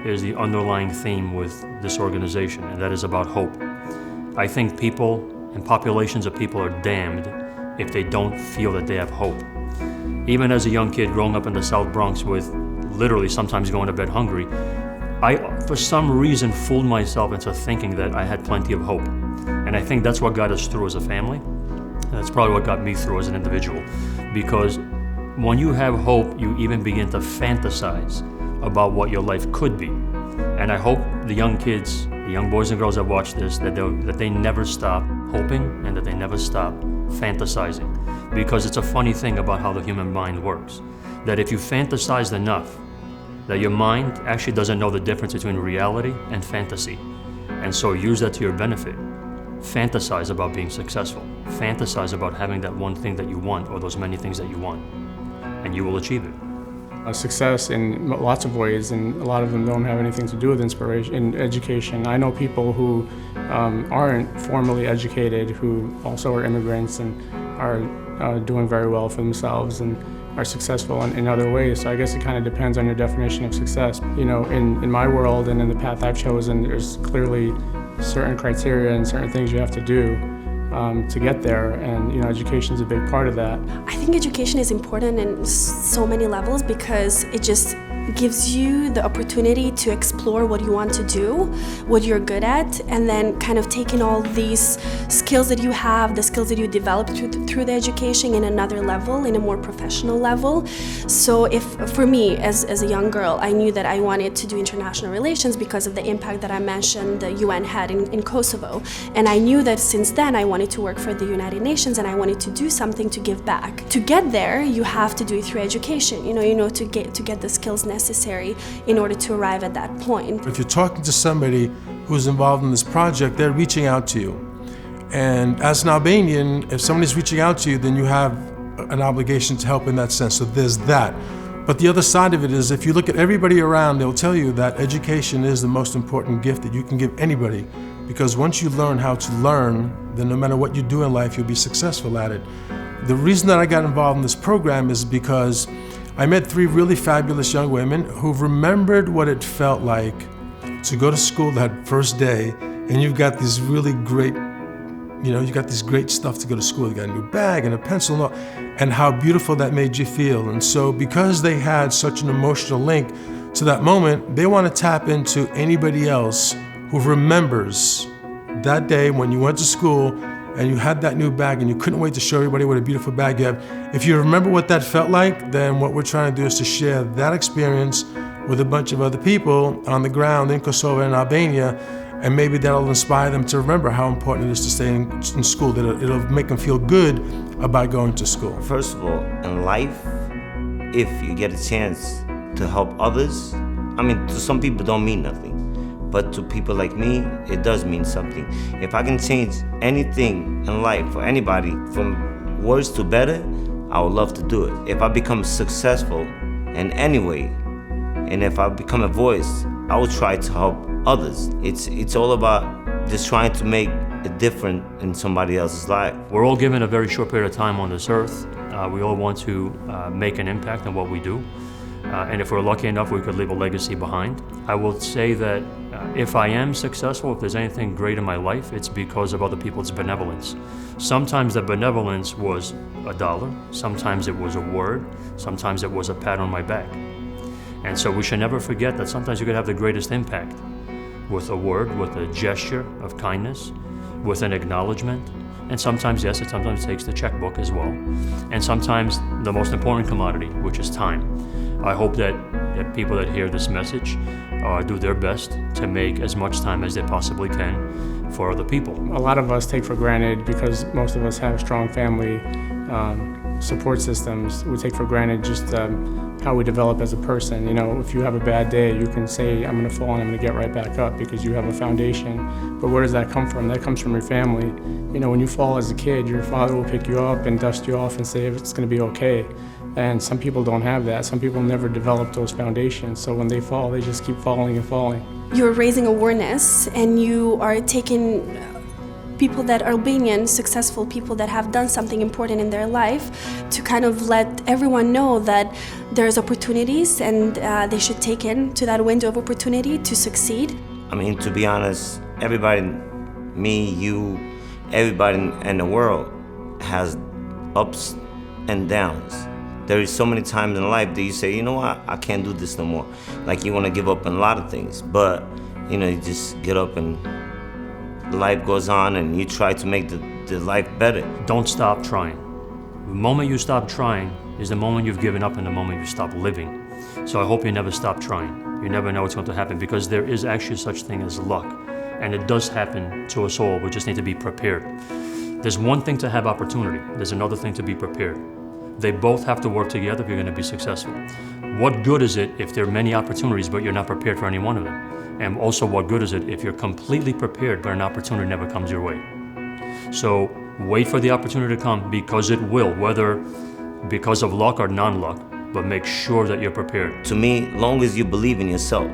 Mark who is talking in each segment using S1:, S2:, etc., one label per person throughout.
S1: is the underlying theme with this organization, and that is about hope. I think people and populations of people are damned if they don't feel that they have hope. Even as a young kid growing up in the South Bronx with literally sometimes going to bed hungry, I, for some reason, fooled myself into thinking that I had plenty of hope. And I think that's what got us through as a family. And that's probably what got me through as an individual. Because when you have hope, you even begin to fantasize about what your life could be. And I hope the young kids, the young boys and girls that watch this, that they never stop hoping and that they never stop fantasizing. Because it's a funny thing about how the human mind works. That if you fantasized enough, that your mind actually doesn't know the difference between reality and fantasy. And so use that to your benefit. Fantasize about being successful. Fantasize about having that one thing that you want or those many things that you want. And you will achieve it.
S2: Success in lots of ways, and a lot of them don't have anything to do with inspiration and education. I know people who aren't formally educated, who also are immigrants and are doing very well for themselves and are successful in other ways. So I guess it kind of depends on your definition of success. You know, in my world and in the path I've chosen, there's clearly certain criteria and certain things you have to do to get there, and you know, education is a big part of that.
S3: I think education is important in so many levels because it just gives you the opportunity to explore what you want to do, what you're good at, and then kind of taking all these skills that you have, the skills that you develop through the education in another level, in a more professional level. So if, for me, as a young girl, I knew that I wanted to do international relations because of the impact that I mentioned the UN had in Kosovo. And I knew that since then I wanted to work for the United Nations and I wanted to do something to give back. To get there, you have to do it through education, to get the skills necessary in order to arrive at that point.
S4: If you're talking to somebody who's involved in this project, they're reaching out to you. And as an Albanian, if somebody's reaching out to you, then you have an obligation to help in that sense. So there's that. But the other side of it is, if you look at everybody around, they'll tell you that education is the most important gift that you can give anybody. Because once you learn how to learn, then no matter what you do in life, you'll be successful at it. The reason that I got involved in this program is because I met 3 really fabulous young women who remembered what it felt like to go to school that first day, and you've got these really great, you got this great stuff to go to school. You got a new bag and a pencil, and how beautiful that made you feel. And so because they had such an emotional link to that moment, they want to tap into anybody else who remembers that day when you went to school and you had that new bag and you couldn't wait to show everybody what a beautiful bag you have. If you remember what that felt like, then what we're trying to do is to share that experience with a bunch of other people on the ground in Kosovo and Albania, and maybe that'll inspire them to remember how important it is to stay in school, that it'll make them feel good about going to school.
S5: First of all, in life, if you get a chance to help others, to some people it don't mean nothing. But to people like me, it does mean something. If I can change anything in life for anybody, from worse to better, I would love to do it. If I become successful in any way, and if I become a voice, I will try to help others. It's all about just trying to make a difference in somebody else's life.
S1: We're all given a very short period of time on this earth. We all want to make an impact on what we do. And if we're lucky enough, we could leave a legacy behind. I will say that if I am successful, if there's anything great in my life, it's because of other people's benevolence. Sometimes the benevolence was $1, sometimes it was a word, sometimes it was a pat on my back. And so we should never forget that sometimes you could have the greatest impact with a word, with a gesture of kindness, with an acknowledgement. And sometimes, yes, it sometimes takes the checkbook as well. And sometimes the most important commodity, which is time. I hope that people that hear this message do their best to make as much time as they possibly can for other people.
S2: A lot of us take for granted, because most of us have strong family support systems, we take for granted just how we develop as a person. If you have a bad day, you can say, I'm gonna fall and I'm gonna get right back up, because you have a foundation. But where does that come from? That comes from your family. When you fall as a kid, your father will pick you up and dust you off and say it's gonna be okay. And some people don't have that. Some people never develop those foundations. So when they fall, they just keep falling and falling.
S3: You're raising awareness and you are taking people that are Albanian, successful people that have done something important in their life, to kind of let everyone know that there's opportunities and they should take into that window of opportunity to succeed.
S5: I mean, to be honest, everybody, me, you, everybody in the world has ups and downs. There is so many times in life that you say, you know what, I can't do this no more. Like you want to give up on a lot of things, but you know, you just get up and life goes on and you try to make the life better.
S1: Don't stop trying. The moment you stop trying is the moment you've given up and the moment you stop living. So I hope you never stop trying. You never know what's going to happen, because there is actually such thing as luck. And it does happen to us all. We just need to be prepared. There's one thing to have opportunity. There's another thing to be prepared. They both have to work together if you're going to be successful. What good is it if there are many opportunities but you're not prepared for any one of them? And also, what good is it if you're completely prepared but an opportunity never comes your way? So wait for the opportunity to come, because it will, whether because of luck or non-luck, but make sure that you're prepared.
S5: To me, long as you believe in yourself,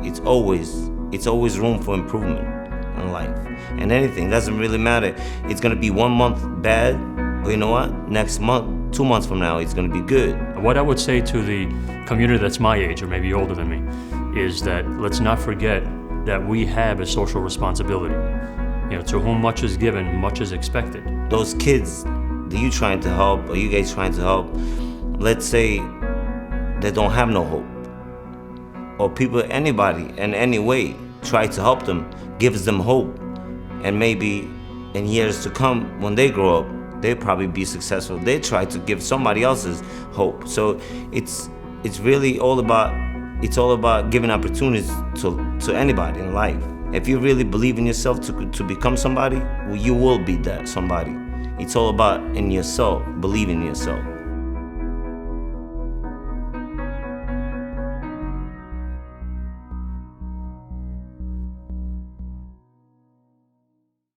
S5: it's always room for improvement in life. And anything, doesn't really matter. It's gonna be 1 month bad, but you know what? Next month, 2 months from now, it's gonna be good.
S1: What I would say to the community that's my age or maybe older than me is that let's not forget that we have a social responsibility. You know, to whom much is given, much is expected.
S5: Those kids that you trying to help, or you guys trying to help, let's say they don't have no hope, or people, anybody in any way try to help them, gives them hope, and maybe in years to come when they grow up, they'll probably be successful. They try to give somebody else's hope. So it's really all about giving opportunities to anybody in life. If you really believe in yourself to become somebody, well, you will be that somebody. It's all about in yourself, believing in yourself.